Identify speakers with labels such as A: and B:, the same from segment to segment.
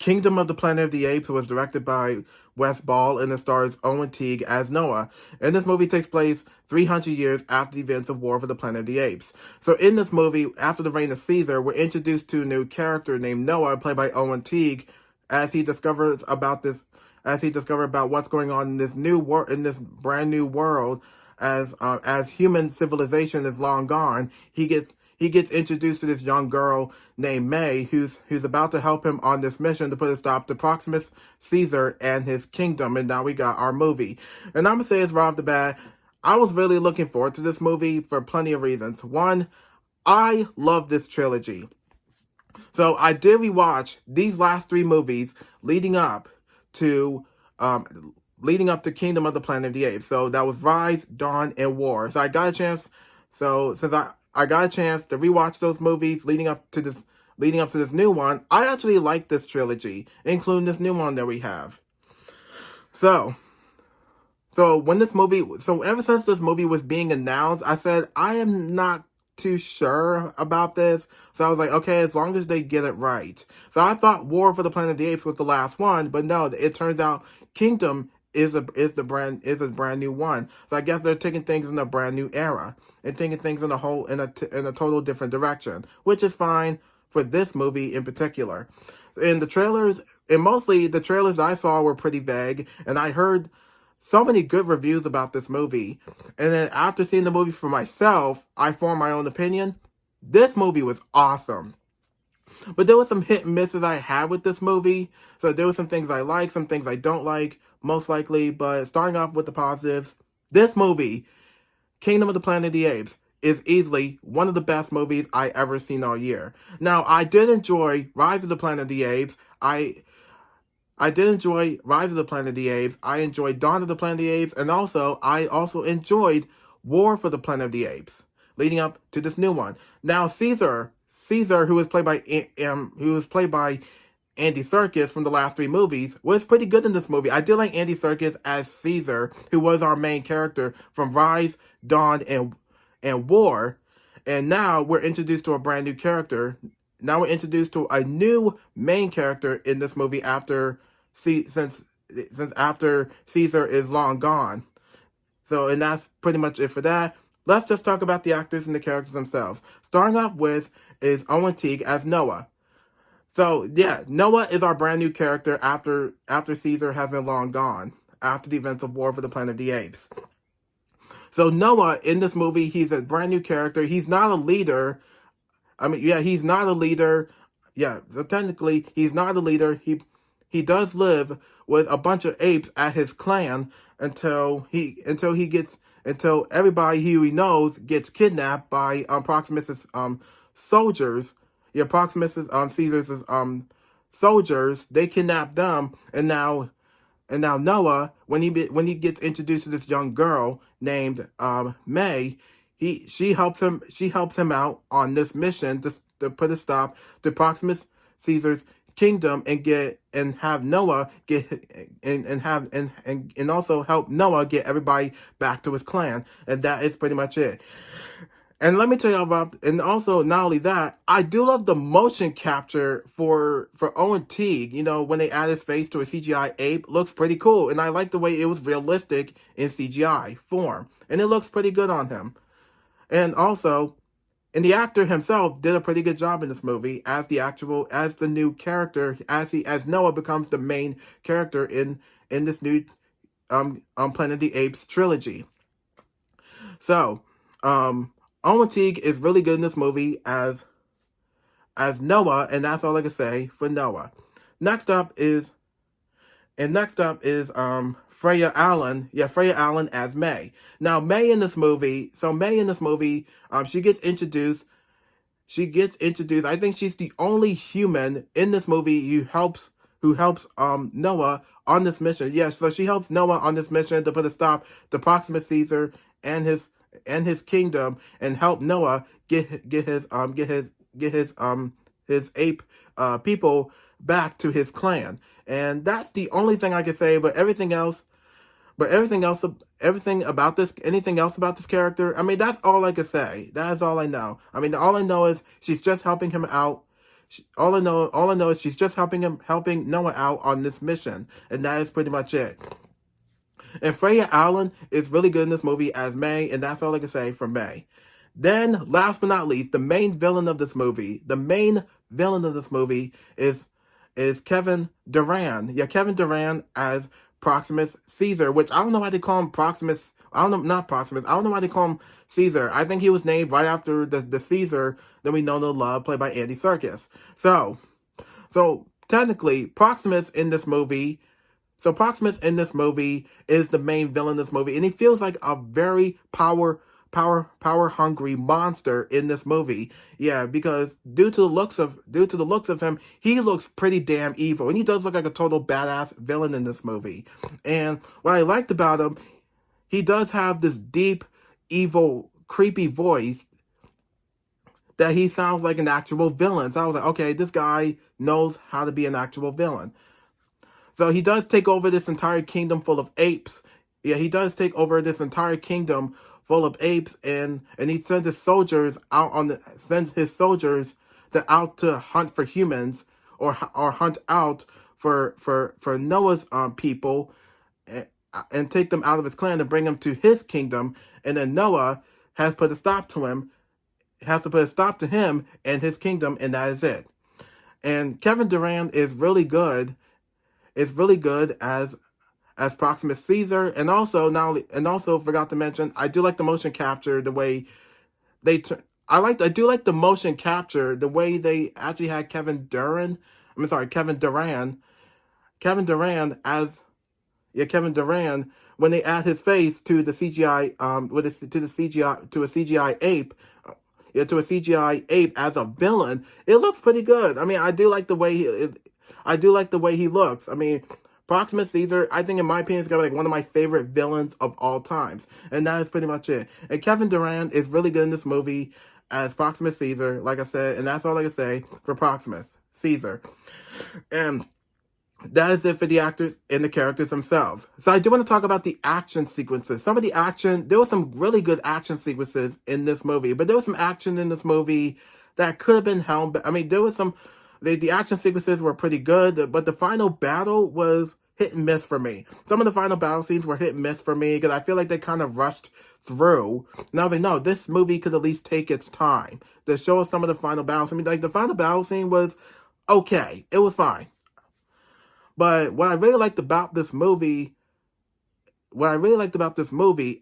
A: Kingdom of the Planet of the Apes was directed by Wes Ball and it stars Owen Teague as Noah. And this movie takes place 300 years after the events of War for the Planet of the Apes. So in this movie, after the reign of Caesar, we're introduced to a new character named Noah, played by Owen Teague, as he discovers about what's going on in this brand new world, as human civilization is long gone. He gets introduced to this young girl named May, who's about to help him on this mission to put a stop to Proximus Caesar and his kingdom. And now we got our movie. And I'm gonna say it's right off the bat, I was really looking forward to this movie for plenty of reasons. One, I love this trilogy. So I did rewatch these last three movies leading up to Kingdom of the Planet of the Apes. So that was Rise, Dawn, and War. So I got a chance. So since I got a chance to rewatch those movies leading up to this new one, I actually like this trilogy, including this new one that we have. So ever since this movie was being announced, I said I am not too sure about this. So I was like, okay, as long as they get it right. So I thought War for the Planet of the Apes was the last one, but no, it turns out Kingdom is a brand new one. So I guess they're taking things in a brand new era and taking things in a total different direction, which is fine for this movie in particular. And mostly the trailers I saw were pretty vague, and I heard so many good reviews about this movie. And then after seeing the movie for myself, I formed my own opinion. This movie was awesome. But there was some hit and misses I had with this movie. So there were some things I like, some things I don't like, most likely. But starting off with the positives, this movie, Kingdom of the Planet of the Apes, is easily one of the best movies I ever seen all year. Now, I did enjoy Rise of the Planet of the Apes. I did enjoy Rise of the Planet of the Apes. I enjoyed Dawn of the Planet of the Apes. And I also enjoyed War for the Planet of the Apes, leading up to this new one. Now, Caesar, who was played by Andy Serkis from the last three movies, was pretty good in this movie. I did like Andy Serkis as Caesar, who was our main character from Rise, Dawn, and War. And now we're introduced to a brand new character. Now we're introduced to a new main character in this movie after Caesar is long gone. So, and that's pretty much it for that. Let's just talk about the actors and the characters themselves. Starting off with is Owen Teague as Noah. So, yeah, Noah is our brand new character after Caesar has been long gone, after the events of War for the Planet of the Apes. So Noah, in this movie, he's a brand new character. He's not a leader. He's not a leader. Yeah, so technically, he's not a leader. He does live with a bunch of apes at his clan until everybody who he knows gets kidnapped by Proximus' soldiers. Yeah, Proximus' Caesar's soldiers. They kidnap them, and now Noah, when he gets introduced to this young girl named May, she helps him out on this mission to put a stop to Proximus Caesar's kingdom and have Noah and also help Noah get everybody back to his clan. And that is pretty much it. And let me tell you about, and also not only that, I do love the motion capture for Owen Teague. You know, when they add his face to a CGI ape, looks pretty cool. And I like the way it was realistic in CGI form. And it looks pretty good on him. And also, and the actor himself did a pretty good job in this movie as the new character, as Noah becomes the main character in this new Planet of the Apes trilogy. So, Owen Teague is really good in this movie as Noah, and that's all I can say for Noah. Next up is Freya Allan. Yeah, Freya Allan as May. Now, May in this movie, she gets introduced. I think she's the only human in this movie who helps Noah on this mission. Yeah, so she helps Noah on this mission to put a stop to Proximus Caesar and his kingdom, and help Noah get his ape people back to his clan. And that's the only thing I can say. But anything else about this character, I mean, that's all I can say. That is all I know. I mean, all I know is she's just helping him out. All I know is she's just helping Noah out on this mission, and that is pretty much it. And Freya Allan is really good in this movie as May, and that's all I can say for May. Then, last but not least, the main villain of this movie. The main villain of this movie is Kevin Durand. Yeah, Kevin Durand as Proximus Caesar, which I don't know why they call him Proximus. I don't know, not Proximus. I don't know why they call him Caesar. I think he was named right after the Caesar that we know and love, played by Andy Serkis. So technically, Proximus in this movie is the main villain in this movie, and he feels like a very power hungry monster in this movie. Yeah, because due to the looks of him, he looks pretty damn evil, and he does look like a total badass villain in this movie. And what I liked about him, he does have this deep, evil, creepy voice that he sounds like an actual villain. So I was like, okay, this guy knows how to be an actual villain. So he does take over this entire kingdom full of apes. Yeah, he does take over this entire kingdom full of apes, and he sends his soldiers out to hunt for humans or hunt out for Noah's people, and take them out of his clan and bring them to his kingdom. And then Noah has put a stop to him. Has to put a stop to him and his kingdom, and that is it. And Kevin Durand is really good. Is really good as Proximus Caesar, and also forgot to mention, I do like the motion capture, the way they I do like the motion capture, the way they actually had Kevin Durand when they add his face to the CGI to a CGI ape. To a CGI ape as a villain, it looks pretty good. I mean, I do like the way he looks. I mean, Proximus Caesar, I think in my opinion, is gonna be like one of my favorite villains of all times, and that is pretty much it. And Kevin Durand is really good in this movie as Proximus Caesar, like I said, and that's all I can say for Proximus Caesar. And that is it for the actors and the characters themselves. So I do want to talk about the action sequences. There were some really good action sequences in this movie, but there was some action in this movie that could have been held. I mean, there was the action sequences were pretty good, but the final battle was hit and miss for me. Some of the final battle scenes were hit and miss for me, because I feel like they kind of rushed through. And I was like, no, this movie could at least take its time to show us some of the final battles. I mean, like, the final battle scene was okay. It was fine. But what I really liked about this movie,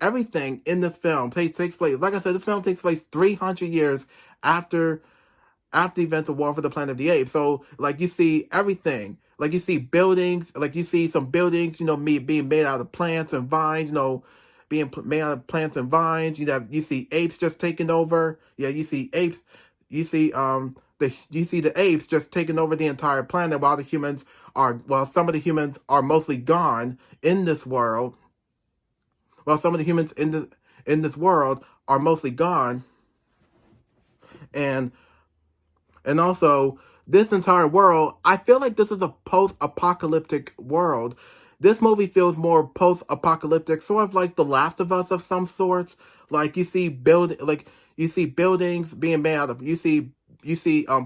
A: everything in this film takes place. Like I said, this film takes place 300 years after the events of War for the Planet of the Apes. So, like, you see everything. Like, you see buildings. Like, you see some buildings, being made out of plants and vines. Being made out of plants and vines. You see apes just taking over. Yeah, you see apes. You see the apes just taking over the entire planet, while some of the humans are mostly gone in this world. While some of the humans in this world are mostly gone, and also this entire world, I feel like this is a post-apocalyptic world. This movie feels more post-apocalyptic, sort of like The Last of Us of some sorts. Like, you see buildings being made out of. You see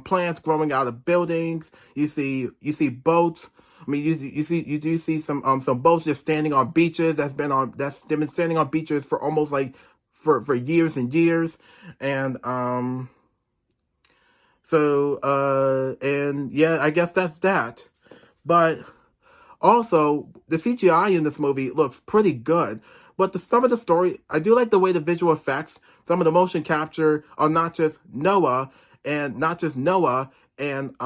A: plants growing out of buildings. You see boats. I mean, you do see some boats just standing on beaches they've been standing on beaches for almost like for years and years, and and yeah, I guess that's that. But also, the CGI in this movie looks pretty good. But some of the story, I do like the way the visual effects, some of the motion capture on not just Noah and Noah and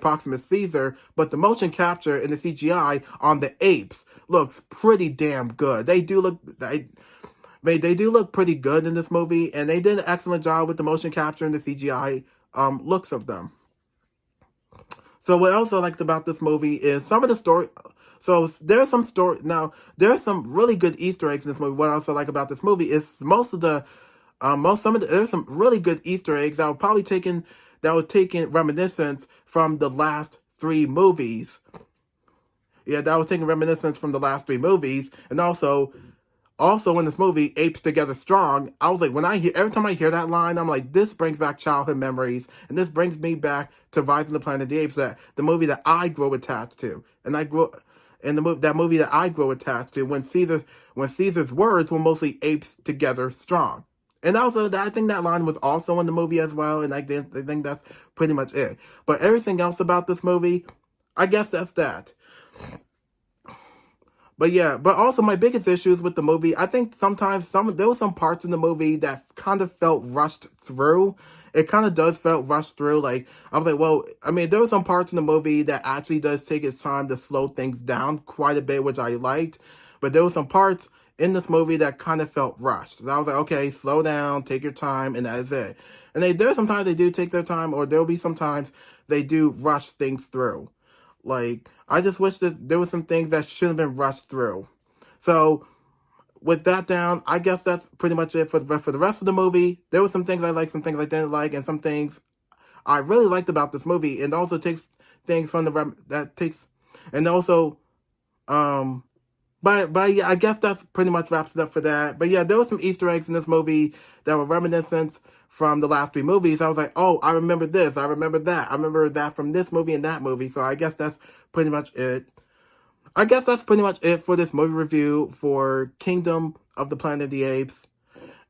A: Proximus Caesar, but the motion capture and the CGI on the apes looks pretty damn good. They do look pretty good in this movie, and they did an excellent job with the motion capture and the CGI looks of them. So what else I liked about this movie is some of the story. So there's some story. Now, there's some really good Easter eggs in this movie. What else I like about this movie is there's some really good Easter eggs that were taken reminiscence from the last three movies. Yeah, that was taking reminiscence from the last three movies, and also Also in this movie, Apes Together Strong, I was like, every time I hear that line, I'm like, this brings back childhood memories, and this brings me back to Rise of the Planet of the Apes, the movie that I grew attached to. And that movie that I grew attached to when Caesar's words were mostly apes together strong. And also, I think that line was also in the movie as well, and I think that's pretty much it. But everything else about this movie, I guess that's that. But yeah, but also my biggest issues with the movie, I think sometimes there were some parts in the movie that kind of felt rushed through. It kind of does felt rushed through. Like, I was like, well, I mean, there were some parts in the movie that actually does take its time to slow things down quite a bit, which I liked. But there were some parts in this movie that kind of felt rushed. And I was like, okay, slow down, take your time, and that is it. And there's sometimes they do take their time, or there'll be sometimes they do rush things through. Like, I just wish that there were some things that shouldn't have been rushed through. So, with that down, I guess that's pretty much it for the rest of the movie. There were some things I liked, some things I didn't like, and some things I really liked about this movie. And also takes things from and also, but yeah, I guess that's pretty much wraps it up for that. But yeah, there were some Easter eggs in this movie that were reminiscent from the last three movies. I was like, oh, I remember this, I remember that, I remember that from this movie and that movie. So I guess that's pretty much it. I guess that's pretty much it for this movie review for Kingdom of the Planet of the Apes.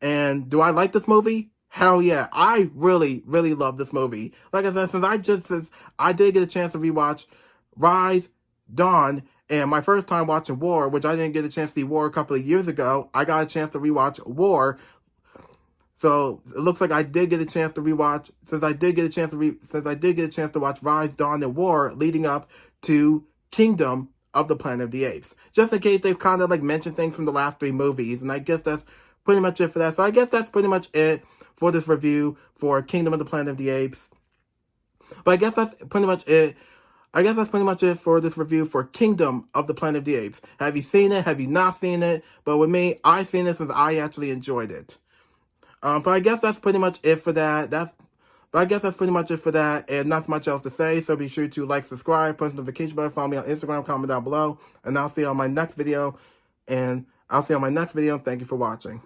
A: And do I like this movie? Hell yeah. I really, really love this movie. Like I said, since I did get a chance to rewatch Rise, Dawn, and my first time watching War, which I didn't get a chance to see War a couple of years ago, I got a chance to rewatch War. So it looks like I did get a chance to rewatch, since I did get a chance to watch Rise, Dawn, and War leading up to Kingdom of the Planet of the Apes. Just in case they've kind of like mentioned things from the last three movies. And I guess that's pretty much it for that. So I guess that's pretty much it for this review for Kingdom of the Planet of the Apes. But I guess that's pretty much it. I guess that's pretty much it for this review for Kingdom of the Planet of the Apes. Have you seen it? Have you not seen it? But with me, I've seen it since I actually enjoyed it. But I guess that's pretty much it for that. And not much else to say. So be sure to like, subscribe, post notification bell, follow me on Instagram, comment down below, and I'll see you on my next video. Thank you for watching.